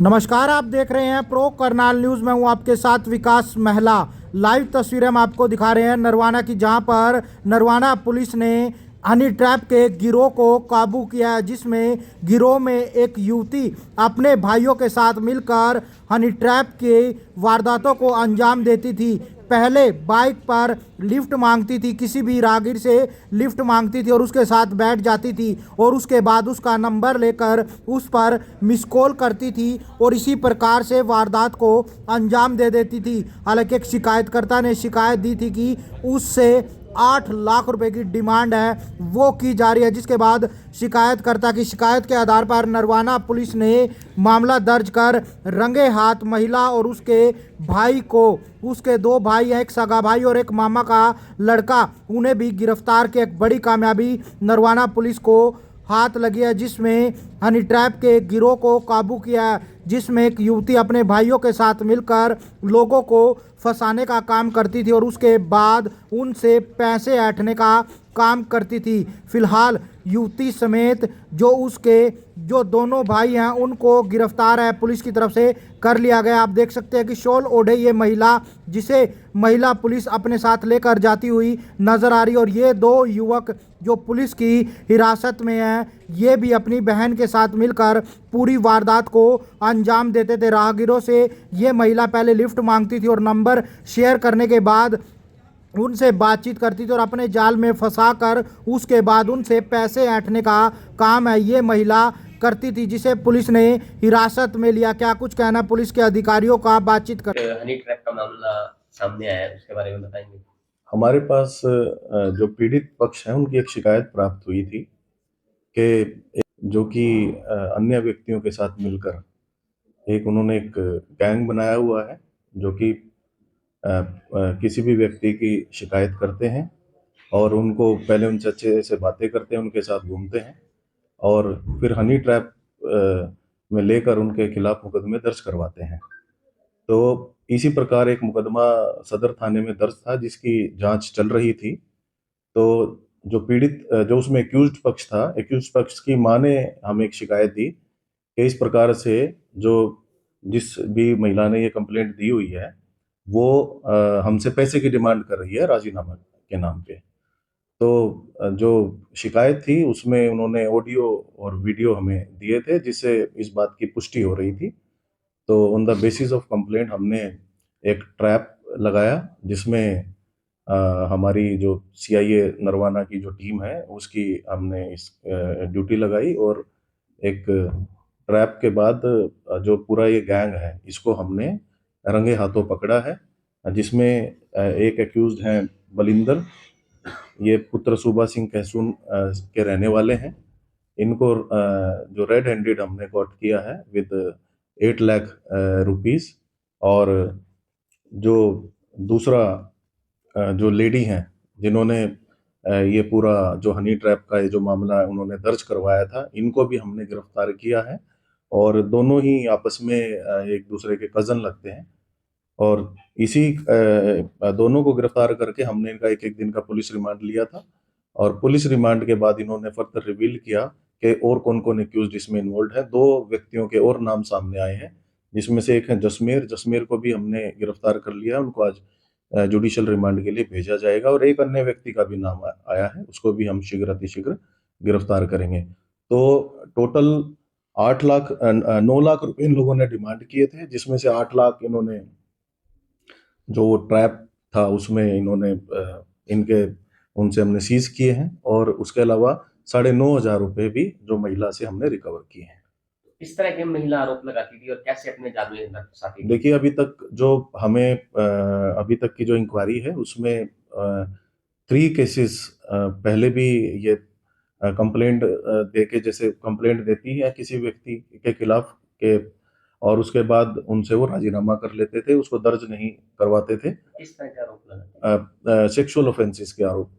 नमस्कार, आप देख रहे हैं प्रो करनाल न्यूज़। मैं हूं आपके साथ विकास महिला। लाइव तस्वीरें हम आपको दिखा रहे हैं नरवाना की, जहां पर नरवाना पुलिस ने हनी ट्रैप के गिरोह को काबू किया है, जिसमें गिरोह में एक युवती अपने भाइयों के साथ मिलकर हनी ट्रैप के वारदातों को अंजाम देती थी। पहले बाइक पर लिफ्ट मांगती थी, किसी भी राहगीर से लिफ्ट मांगती थी और उसके साथ बैठ जाती थी, और उसके बाद उसका नंबर लेकर उस पर मिस कॉल करती थी और इसी प्रकार से वारदात को अंजाम दे देती थी। हालांकि एक शिकायतकर्ता ने शिकायत दी थी कि उससे 8 लाख रुपए की डिमांड है वो की जा रही है, जिसके बाद शिकायतकर्ता की शिकायत के आधार पर नरवाना पुलिस ने मामला दर्ज कर रंगे हाथ महिला और उसके भाई को, उसके 2 भाई हैं, एक सगा भाई और एक मामा का लड़का, उन्हें भी गिरफ्तार की एक बड़ी कामयाबी नरवाना पुलिस को हाथ लगी है, जिसमें हनी ट्रैप के गिरोह को काबू किया है, जिसमें एक युवती अपने भाइयों के साथ मिलकर लोगों को फंसाने का काम करती थी और उसके बाद उनसे पैसे ऐंठने का काम करती थी। फिलहाल युवती समेत जो दोनों भाई हैं उनको गिरफ्तार है पुलिस की तरफ से कर लिया गया। आप देख सकते हैं कि शॉल ओढ़े ये महिला, जिसे महिला पुलिस अपने साथ लेकर जाती हुई नजर आ रही है, और ये 2 युवक जो पुलिस की हिरासत में हैं, ये भी अपनी बहन के साथ मिलकर पूरी वारदात को अंजाम देते थे। राहगीरों से ये महिला पहले लिफ्ट मांगती थी और नंबर शेयर करने के बाद उनसे बातचीत करती थी और अपने जाल में फंसा कर उसके बाद उनसे पैसे ऐंठने का काम है ये महिला करती थी, जिसे पुलिस ने हिरासत में लिया। क्या कुछ कहना पुलिस के अधिकारियों का, बातचीत कर। हनी ट्रैप का मामला सामने आया है, उसके बारे में बताएंगे। हमारे पास जो पीड़ित पक्ष है उनकी एक शिकायत प्राप्त हुई थी कि जो कि अन्य व्यक्तियों के साथ मिलकर उन्होंने एक गैंग बनाया हुआ है, जो कि किसी भी व्यक्ति की शिकायत करते हैं और उनको पहले उनसे अच्छे से बातें करते हैं, उनके साथ घूमते हैं और फिर हनी ट्रैप में लेकर उनके खिलाफ मुकदमे दर्ज करवाते हैं। तो इसी प्रकार एक मुकदमा सदर थाने में दर्ज था, जिसकी जांच चल रही थी। तो जो पीड़ित जो उसमें एक्यूज्ड पक्ष था, एक्यूज्ड पक्ष की मां ने हमें एक शिकायत दी कि इस प्रकार से जिस भी महिला ने ये कंप्लेंट दी हुई है वो हमसे पैसे की डिमांड कर रही है राजीनामा के नाम पे। तो जो शिकायत थी उसमें उन्होंने ऑडियो और वीडियो हमें दिए थे, जिससे इस बात की पुष्टि हो रही थी। तो on the basis of complaint हमने एक ट्रैप लगाया, जिसमें हमारी जो सीआईए नरवाना की जो टीम है उसकी हमने इस ड्यूटी लगाई और एक ट्रैप के बाद जो पूरा ये गैंग है इसको हमने रंगे हाथों पकड़ा है, जिसमें एक एक्यूज्ड हैं बलिंदर, ये पुत्र सूबा सिंह कहसून के रहने वाले हैं। इनको जो रेड हैंडेड हमने कॉट किया है विद 8 लाख रुपीस। और जो दूसरा जो लेडी हैं जिन्होंने ये पूरा जो हनी ट्रैप का ये जो मामला उन्होंने दर्ज करवाया था, इनको भी हमने गिरफ्तार किया है और दोनों ही आपस में एक दूसरे के कज़न लगते हैं। और इसी दोनों को गिरफ्तार करके हमने इनका 1-1 दिन का पुलिस रिमांड लिया था और पुलिस रिमांड के बाद इन्होंने फर्दर रिवील किया कि और कौन कौन एक्यूज्ड इसमें इन्वॉल्व है। 2 व्यक्तियों के और नाम सामने आए हैं, जिसमें से एक है जसमेर को भी हमने गिरफ्तार कर लिया, उनको आज जुडिशियल रिमांड के लिए भेजा जाएगा और एक अन्य व्यक्ति का भी नाम आया है, उसको भी हम शीघ्र गिरफ्तार करेंगे। तो टोटल 9 लाख रुपए इन लोगों ने डिमांड किए थे, जिसमें से 8 लाख इन्होंने जो ट्रैप था उसमें इन्होंने उनसे हमने सीज किए हैं और उसके अलावा 9,500 रुपए भी जो महिला से हमने रिकवर किए हैं। इस तरह की महिला आरोप लगाती थी और कैसे अपने जाल में फंसाती थी? देखिए, अभी तक की जो इंक्वायरी है उसमें 3 केसेस पहले भी ये कंप्लेंट देके, जैसे कंप्लेंट देती है किसी व्यक्ति के खिलाफ के, और उसके बाद उनसे वो राजीनामा कर लेते थे, उसको दर्ज नहीं करवाते थे। किस तरह के आरोप लगाते? सेक्सुअल ऑफेंसेस के आरोप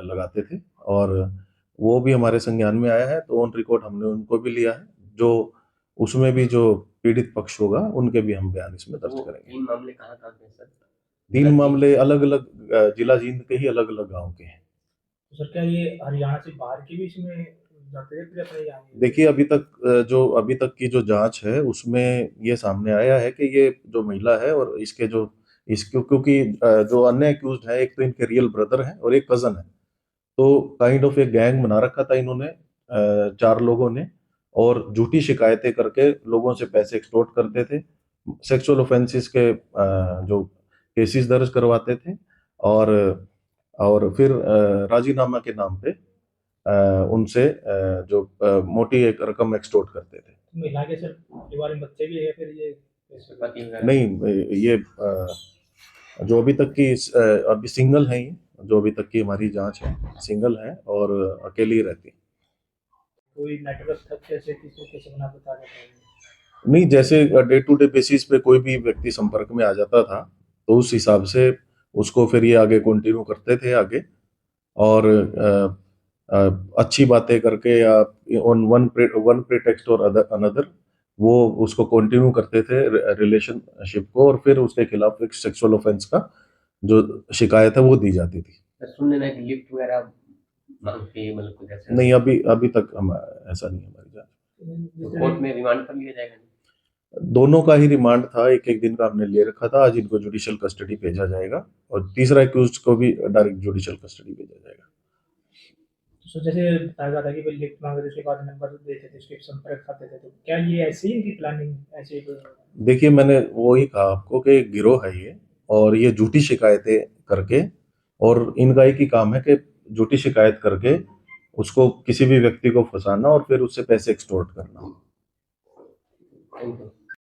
लगाते थे और वो भी हमारे संज्ञान में आया है, तो ऑन रिकॉर्ड हमने उनको भी लिया है। जो उसमें भी जो पीड़ित पक्ष होगा उनके भी हम बयान इसमें दर्ज करेंगे। 3 मामले कहाँ के हैं सर? 3 मामले अलग अलग जिला जींद के ही अलग अलग गाँव के हैं। तो सर क्या ये हरियाणा से बाहर के भी इसमें जाते हैं फिर अपने यहाँ देखिए अभी तक की जो जांच है उसमें ये सामने आया है कि ये जो महिला है और इसको क्योंकि जो अन्य एक्यूज्ड है, एक तो इनके रियल ब्रदर हैं और एक कजन है, तो काइंड ऑफ एक गैंग बना रखा था इन्होंने, 4 लोगों ने, और झूठी शिकायतें करके लोगों से पैसे एक्सटॉर्ट करते थे, सेक्सुअल ऑफेंसेस के जो केसेस दर्ज करवाते थे, और फिर राजीनामा के नाम पे उनसे जो मोटी एक रकम एक्सटॉर्ट करते थे। महिला के सिर्फ परिवार में बच्चे भी है फिर ये पति वगैरह? नहीं, ये जो अभी तक की अभी सिंगल है, ये जो अभी तक की हमारी जांच है सिंगल है और अकेली रहती है। कोई नेटवर्क था कैसे किस तरीके से बना बता रहे हैं? नहीं, जैसे डे टू डे बेसिस पे कोई भी व्यक्ति संपर्क में आ जाता था तो उस हिसाब से उसको फिर ये आगे कंटिन्यू करते थे आगे, और अच्छी बातें करके या ऑन वन प्रीटेक्स्ट और अनदर वो उसको कंटिन्यू करते थे रिलेशनशिप को, और फिर उसके खिलाफ एक सेक्सुअल ऑफेंस का जो शिकायत है वो दी जाती थी। सुनने में कि लिफ्ट वगैरह मांगते हैं, मतलब कुछ ऐसा? नहीं, अभी तक हम ऐसा नहीं है हमारी जांच। तो कोर्ट में रिमांड पर लिया जाएगा? दोनों का ही रिमांड था, एक दिन का हमने ले रखा था। आज इनको जुडिशियल कस्टडी भेजा जाएगा और तीसरा एक्यूज्ड को भी डायरेक्ट जुडिशियल कस्टडी भेजा जाएगा। तो जैसे बताया जाता है कि भाई लिफ्ट मांगे थे उसके बाद नंबर देते थे उसके संपर्क खाते थे, तो क्या ये ऐसे ही इनकी प्लानिंग ऐसे? देखिए, मैंने वो ही कहा आपको कि एक गिरोह है ये, और ये झूठी शिकायतें करके, और इनका एक ही काम है कि झूठी शिकायत करके उसको किसी भी व्यक्ति को फंसाना और फिर उससे पैसे एक्सटॉर्ट करना। Thank you.